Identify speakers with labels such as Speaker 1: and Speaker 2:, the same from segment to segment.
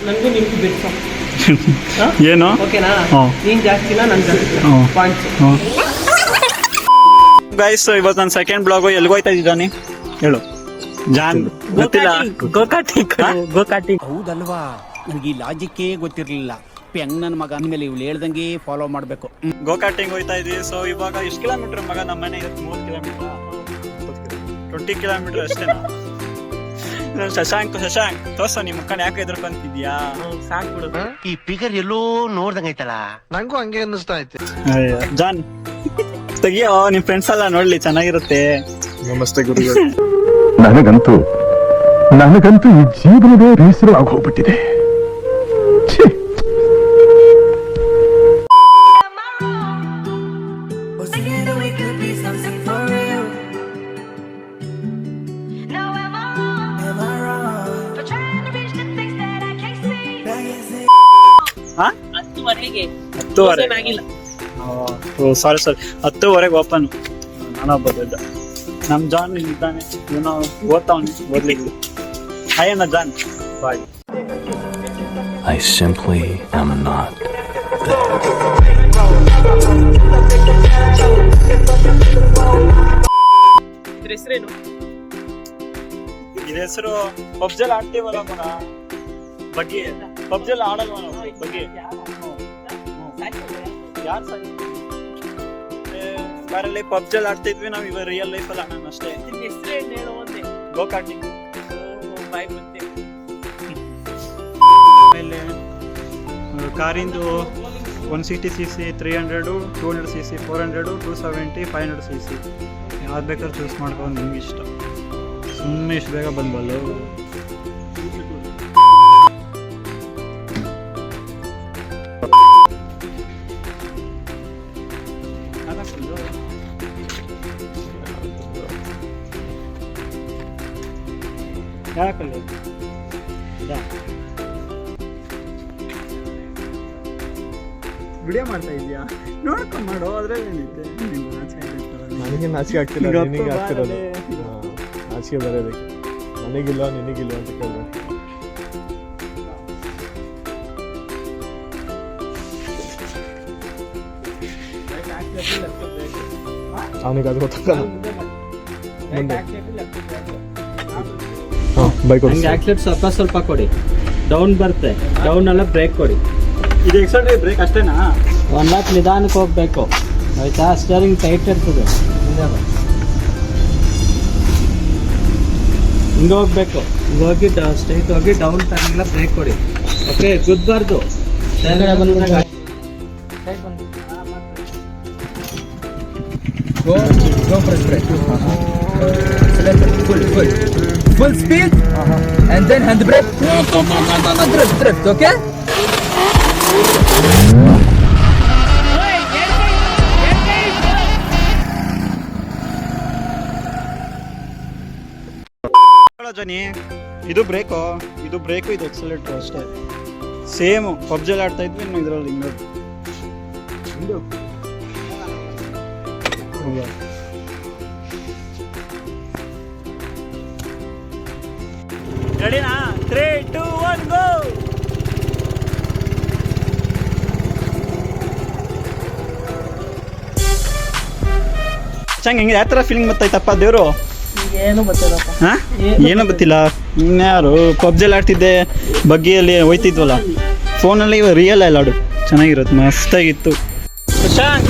Speaker 1: ನನಗೂ ನಿಮ್ಗೆ ಬಿಡ್ಸೋ
Speaker 2: ಏನು
Speaker 1: ಓಕೆನಾ? ನೀನ್ ಜಾಸ್ತಿನಾ ನನ್ ಜಾಸ್ತಿ ಪಾಯಿಂಟ್ಸ್.
Speaker 2: ಗೈಸ್ ಇವತ್ತು ನನ್ನ ಸೆಕೆಂಡ್ ಬ್ಲಾಗು ಎಲ್ಗೋಯ್ತಾ ಇದ್ದಾನೆ ಹೇಳು ಜಾನ್ ಗೊತ್ತಿಲ್ಲ.
Speaker 1: ಗೋಕಾಟಿ
Speaker 3: ಹೌದಲ್ವಾ, ನನಗೆ ಈ ಲಾಜಿಕ್ಕೇ ಗೊತ್ತಿರಲಿಲ್ಲ. ಪೆಂಗ್ ನನ್ನ ಮಗ ಅಂದ್ಮೇಲೆ ಇವಳು ಹೇಳ್ದಂಗೆ ಫಾಲೋ ಮಾಡಬೇಕು.
Speaker 2: ಗೋಕಾಟಿಂಗ್ ಹೋಯ್ತಾ ಇದೀವಿ. ಸೊ ಇವಾಗ ಎಷ್ಟು ಕಿಲೋಮೀಟರ್ ಮಗ? ನಮ್ಮ ಮನೆ 30 ಕಿಲೋಮೀಟರ್ 20 ಕಿಲೋಮೀಟರ್ ಅಷ್ಟೇನಾ? ಶಶಾಂಕ್ ತೋರ್ಸ ನಿಮ್ಮ ಮುಖಂಡ್ ಯಾಕೆ ಎದ್ರಕೊಂತಿದ್ಯಾ?
Speaker 1: ಸಾಕು ಬಿಡು.
Speaker 4: ಈ ಫಿಗರ್ ಎಲ್ಲೋ ನೋಡ್ದಂಗೈತಲ್ಲ, ನಂಗೂ ಹಂಗೆ ಅನ್ನಿಸ್ತಾ ಐತೆ.
Speaker 2: ಜಾನ್ ತೆಗಿಯೋ, ನಿಮ್ ಫ್ರೆಂಡ್ಸ್ ಎಲ್ಲ ನೋಡ್ಲಿ, ಚೆನ್ನಾಗಿರುತ್ತೆ.
Speaker 4: ನಮಸ್ತೆ ಗುರುಗಳು.
Speaker 5: ನನಗಂತೂ ಈ ಜೀವನವೇ ಬೇಸರ ಆಗೋಗ್ಬಿಟ್ಟಿದೆ.
Speaker 2: ಸಾರಿ 10:00 ಓಪನ್. ನಾನೊಬ್ಬ ನಮ್ ಜಾನ್ ಇದ್ದಾನೆ, ಇವನು ಓದ್ತಾವನೆ, ಓದ್ಲಿಕ್ಕೆ. ಹಾಯಣ್ಣ John, bye.
Speaker 5: I simply am not
Speaker 1: ಹೆಸರೇನು?
Speaker 2: ಇದ್ರ ಹೆಸರು ಪಬ್ಜಲ್ ಆಡ್ತೀವಲ್ಲ ಮಗ, ಬಗ್ಗೆ ಪಬ್ಜಲ್ ಆಡಲ್ವ ನಾವು? ಬಗ್ಗೆ ಯಾರು ಕಾರಲ್ಲಿ ಪಬ್ಜಲ್ ಆಡ್ತಿದ್ವಿ ನಾವು, ಇವಾಗ ರಿಯಲ್ ಲೈಫ್ ಅಲ್ಲಿ ಆಡೋಣ ಅಷ್ಟೇ.
Speaker 1: ಹೆಸರೇನು ಹೇಳೋ ಒಂದೇ?
Speaker 2: ಗೋಕಾಟಿಂಗ್. ಆಮೇಲೆ ಕಾರಿಂದು 160cc, 300, 200cc, 400, 270, 500cc ಯಾವ್ದು ಬೇಕಾದ್ರೂ ಚೂಸ್ ಮಾಡ್ಕೊಂಡು ನಿಮ್ಗೆ ಇಷ್ಟ. ಸುಮ್ಮನೆ ಇಷ್ಟು ಬೇಗ ಬಂದ್ಬಲ್ಲ. ಯಾಕಲ್ಲ ವಿಡಿಯೋ ಮಾಡ್ತಾ ಇದೀಯಾ? ನೋಡ್ಕೊಂಡ್ ಮಾಡೋ, ಅದ್ರಲ್ಲಿ ಏನಿದೆ?
Speaker 4: ನನಗೆ ನಾಚಿಕೆ ಆಗ್ತಿಲ್ಲ, ನಿನಗೆ ಆಗ್ತಿರೋದು. ನಾಚಿಕೆ ಬರೋದಕ್ಕೆ ನನಗಿಲ್ಲ ನಿನಗಿಲ್ಲ ಅಂತ ಕೇಳಿದ್ರೆ ಅವನಿಗೆ ಅದು ಗೊತ್ತಾಗಲ್ಲ. ಬೈಕ್
Speaker 1: ಆಕ್ಸಿಲೇಟ್ ಸ್ವಲ್ಪ ಕೊಡಿ, ಡೌನ್ ಬರುತ್ತೆ. ಡೌನ್ ಎಲ್ಲ ಬ್ರೇಕ್ ಕೊಡಿ.
Speaker 2: ಇದು ಎಕ್ಸೆಂಟ್ರಿ ಬ್ರೇಕ್ ಅಷ್ಟೇನಾ?
Speaker 1: ಒಂದಕ್ಕೆ ನಿಧಾನಕ್ಕೆ ಹೋಗ್ಬೇಕು ಆಯ್ತಾ? ಸ್ಟೇರಿಂಗ್ ಟೈಟ್ ಇರ್ತದೆ, ಹಿಂಗೆ ಹೋಗ್ಬೇಕು. ಹಿಂಗೆ ಹೋಗಿ ಸ್ಟ್ರೈಟ್ ಹೋಗಿ ಡೌನ್ ಟರ್ನ್ಗೆಲ್ಲ ಬ್ರೇಕ್ ಕೊಡಿ. ಓಕೆ, ಗುದ್ದಬಾರ್ದು.
Speaker 6: Full speed and then hand brake. Drift, okay?
Speaker 2: ಜನಿ ಇದು ಬ್ರೇಕು, ಇದು ಎಕ್ಸಲೇಟರ್ ಅಷ್ಟೇ. ಸೇಮ್ ಪಬ್ಜಲ್ ಆಡ್ತಾ ಇದ್ವಿ ಇನ್ನು ಇದರಲ್ಲಿ ಹಿಂಗೆ ರೆಡಿನಾ? 3, 2, 1 ಗೋ. ಚಂಗ್ ಹೆಂಗೆ ಯಾವ ಥರ ಫೀಲಿಂಗ್ ಬರ್ತಾಯ್ತಪ್ಪ ದೇವ್ರು?
Speaker 1: ಏನು ಗೊತ್ತಿಲ್ಲಪ್ಪ.
Speaker 2: ಹಾ, ಏನೂ ಗೊತ್ತಿಲ್ಲ. ಇನ್ಯಾರು ಪಬ್ಜಲ್ ಆಡ್ತಿದ್ದೆ, ಬಗ್ಗಿಯಲ್ಲಿ ಹೋಯ್ತಿದ್ವಲ್ಲ, ಫೋನಲ್ಲಿ ಇವಾಗ ರಿಯಲ್ ಎಲ್ಲ ಆಡು ಚೆನ್ನಾಗಿರುತ್ತೆ, ಮಸ್ತಾಗಿತ್ತು. ಜಾನ್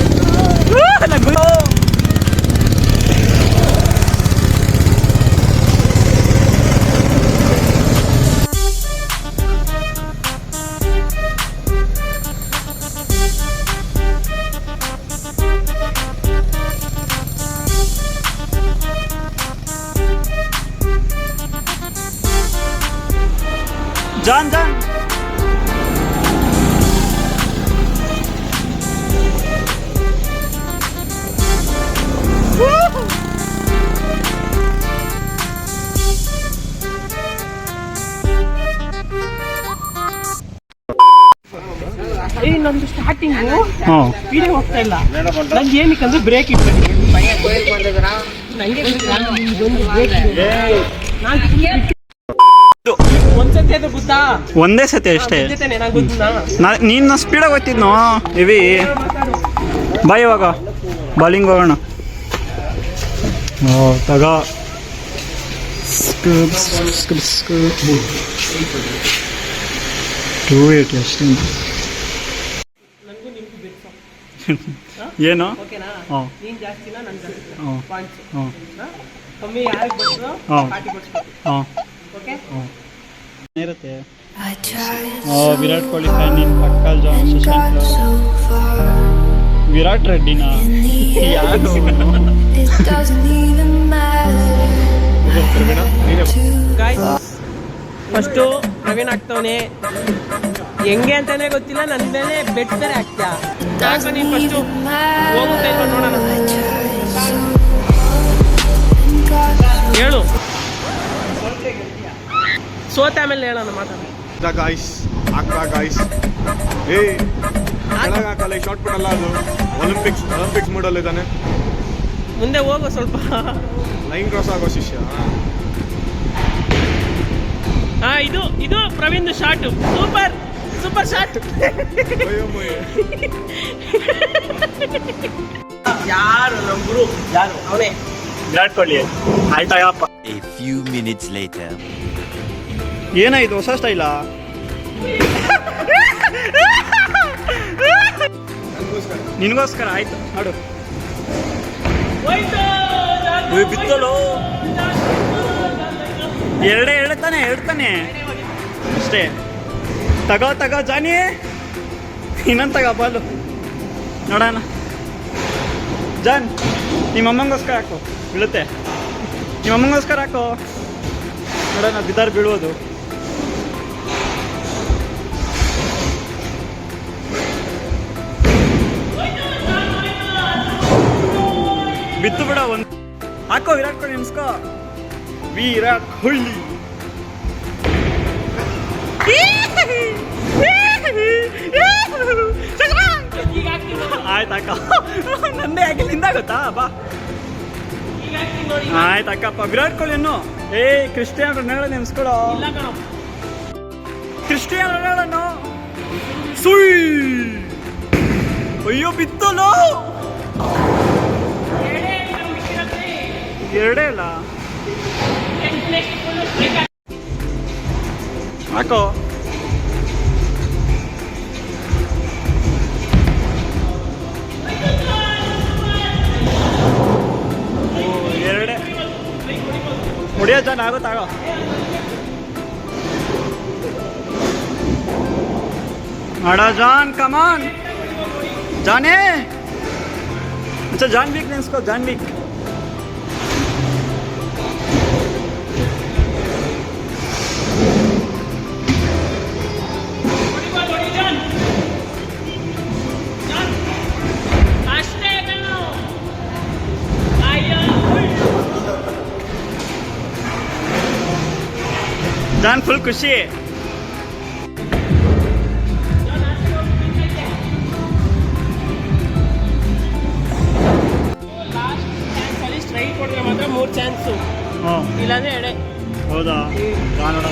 Speaker 1: ನಂದು ಸ್ಟಾರ್ಟಿಂಗು ವಿಡಿಯೋ ಹೋಗ್ತಾ ಇಲ್ಲ. ನಂಗೆ ಏನಕ್ಕಂದ್ರೆ ಬ್ರೇಕ್ ಇತ್ತು. ನಂಗೆ ಒಂದ್ಸತಿ ಸತಿ ಗೊತ್ತಾ?
Speaker 2: ಒಂದೇ ಸತಿ ಅಷ್ಟೇ.
Speaker 1: ನಂಗೆ ಗೊತ್ತಾ?
Speaker 2: ನೀನು ಸ್ಪೀಡಾಗಿ ಹೋಗ್ತಿದ್ನೋ ಇವಿ. ಬಾಯ್ ಇವಾಗ ಬಾಲಿಂಗ್ ಹೋಗೋಣ. ತಗ 280 ಅಷ್ಟೇ. ಏನು?
Speaker 1: ಓಕೆನಾ?
Speaker 2: ಹಾಂ
Speaker 1: ನೀನ್ ಜಾಸ್ತಿನ ನನ್ ಜಾಸ್ತಿ
Speaker 2: ಹಾಂ
Speaker 1: ಪಾಯಿಂಟ್ಸ್
Speaker 2: ಹಾಂ
Speaker 1: ಕಮ್ಮಿ ಯಾರಿಗೆ ಬರ್ತದೋ
Speaker 2: ಹಾಂ
Speaker 1: ಪಾರ್ಟಿ ಕೊಡ್ಸ್ಬೇಕು.
Speaker 2: ಹಾಂ
Speaker 1: ಓಕೆ?
Speaker 2: ಇರುತ್ತೆ. ವಿರಾಟ್ ಕೊಹ್ಲಿ ಫ್ಯಾನ್ ನೀನು ಪಕ್ಕಲ್ ಶಶಾಂಕ್ ವಿರಾಟ್ ರೆಡ್ಡಿನ ಯಾರು?
Speaker 1: ಫಸ್ಟು ಪ್ರವೀಣ್ ಆಗ್ತವನೆ ಹೆಂಗೆ ಅಂತಾನೆ ಗೊತ್ತಿಲ್ಲ. ನನ್ನ ಮೇಲೆ ಬೆಟ್ ಬೇರೆ ಆಗ್ತೀಯ. ಯಾಕೆ ನೀನು ಫಸ್ಟು ಹೋಗುತ್ತೆ ಇಲ್ವಾ ನೋಡೋಣ. ಹೇಳು, ಸೋತ ಆಮೇಲೆ ಹೇಳೋಣ ಮಾತಾಡ.
Speaker 4: ಗಾಯ್ಸ್ ಹಾಕ್ತಾ ಗಾಯ್ಸ್. ಕೆಳಗಾಕಲ್ಲ, ಶಾರ್ಟ್ ಪುಟ್ ಅಲ್ಲ ಅದು. ಒಲಿಂಪಿಕ್ಸ್ ಮೂಡಲ್ಲಿ ಇದ್ದಾನೆ.
Speaker 1: ಮುಂದೆ ಹೋಗೋ ಸ್ವಲ್ಪ.
Speaker 4: ಲೈನ್ ಕ್ರಾಸ್ ಆಗೋ ಶಿಷ್ಯ.
Speaker 1: ಹಾ, ಇದು ಪ್ರವೀಣ್ ಶಾಟ್. Super shot. ಯಾರು ನಮ್ಮ ಗುರು? ಯಾರು ಅವನೇ?
Speaker 2: Virat Kohli. ಆಯ್ತಾಯಪ್ಪ.
Speaker 7: A few minutes later.
Speaker 2: ಏನಾಯ್ತು ಹೊಸ ಸ್ಟೈಲಾ? ನಿನಗೋಸ್ಕರ ಆಯ್ತು ನೋಡು. ಬಿತ್ತಲು ಎರಡೇ ಹೇಳ್ತಾನೆ ಅಷ್ಟೇ. ತಗೋ ಜಾನಿ, ಇನ್ನೊಂದು ತಗೋ ಬಾಲು ನೋಡೋಣ. ಜಾನ್, ನಿಮ್ಮಮ್ಮಂಗೋಸ್ಕರ ಹಾಕು, ಬೀಳುತ್ತೆ. ನಿಮ್ಮಮ್ಮಂಗೋಸ್ಕರ ಹಾಕು ನೋಡೋಣ, ಬಿದ್ದಾರು ಬೀಳೋದು. ಬಿತ್ತು ಬಿಡ ಒಂದು. ಹಾಕೋ ವಿರಾಟ್ ಕೊಹ್ಲಿ, ನೆನ್ಸ್ಕೋ ವಿರಾಟ್ ಕೊಹ್ಲಿ. ಆಯ್ತಕ್ಕ, ನಂದೇ ಯಾಕೆ ನಿಂದ ಗೊತ್ತಾ? ಬಾ ಆಯ್ತಕ್ಕಪ್ಪ. ವಿರಾಟ್ ಕೊಹ್ಲಿ ಅನ್ನು ಕ್ರಿಸ್ಟಿಯಾನೋ ರೊನಾಲ್ಡೋ ನೆನ್ಸ್ಕೊಳೋ. ಕ್ರಿಸ್ಟಿಯಾನೋ ರೊನಾಲ್ಡೋ ಸುಯ್. ಅಯ್ಯೋ ಬಿತ್ತಲೋ. ಎರಡೇ ಅಲ್ಲ ಹಾಕೋ. ಎರಡೇ ಹೊಡಿಯೋ ಜಾನ್ ಆಗುತ್ತಾಗೋ. ಆಡ ಜಾನ್, ಕಮಾನ್ ಜಾನೇ. अच्छा ಜಾನ್ ವಿಕ್ ನೆನ್ಸ್ಕೋ, ಜಾನ್ ವಿಕ್. ಜಾನ್ ಫುಲ್ ಖುಷಿ.
Speaker 1: ಸ್ಟ್ರೈಟ್ ಕೊಟ್ರೆ ಮಾತ್ರ 3 ಚಾನ್ಸು, ಇಲ್ಲಾಂದ್ರೆ ಎಡೆ.
Speaker 2: ಹೌದಾ? ನೋಡ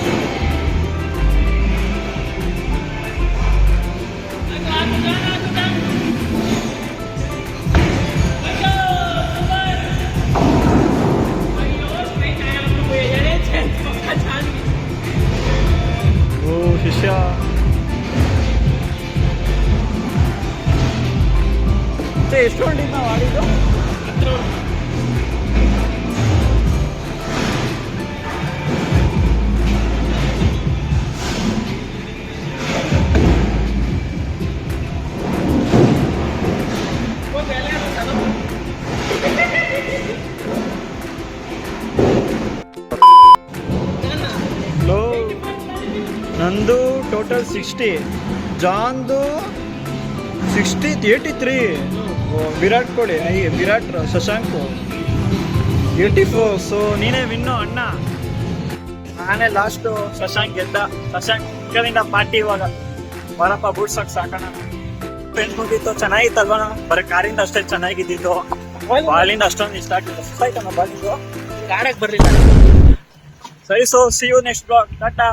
Speaker 2: ಶಿಷ್ಯ. ಎಷ್ಟು ಹೊಂಟಿದ್ದು ನಾವು ಆಡಿದ್ದು? ನಂದು ಟೋಟಲ್ 60, ಜಾನ್ದು 60, 83. ವಿರಾಟ್ ಕೊಹ್ಲಿ ಶಶಾಂಕ್ 84. ಸೊ ನೀನೇ ವಿನ್ನು ಅಣ್ಣ. ನಾನೇ ಲಾಸ್ಟು, ಶಶಾಂಕ್ ಗೆದ್ದ. ಶಶಾಂಕ್ ಕಡೆಯಿಂದ ಪಾರ್ಟಿ ಇವಾಗ ಬರಪ್ಪ ಬೂಟ್ಸಕ್ ಸಾಕೋಣ. ಫ್ರೆಂಡ್ಸ್ ಮುಗೀತು, ಚೆನ್ನಾಗಿತ್ತಲ್ವ? ಬರೀ ಕಾರಿಂದ ಅಷ್ಟೇ ಚೆನ್ನಾಗಿದ್ದಿದ್ದು, ಬಾಲಿಂದ ಅಷ್ಟೊಂದು ಇಷ್ಟ ಆಗ್ತಿತ್ತು. ಆಯ್ತಮ್ಮ ಬಾಲಿಂದು
Speaker 1: ಆಡಕ್ ಬರ್ಲಿಲ್ಲ.
Speaker 2: ಸರಿ. So see you next blog. Tata.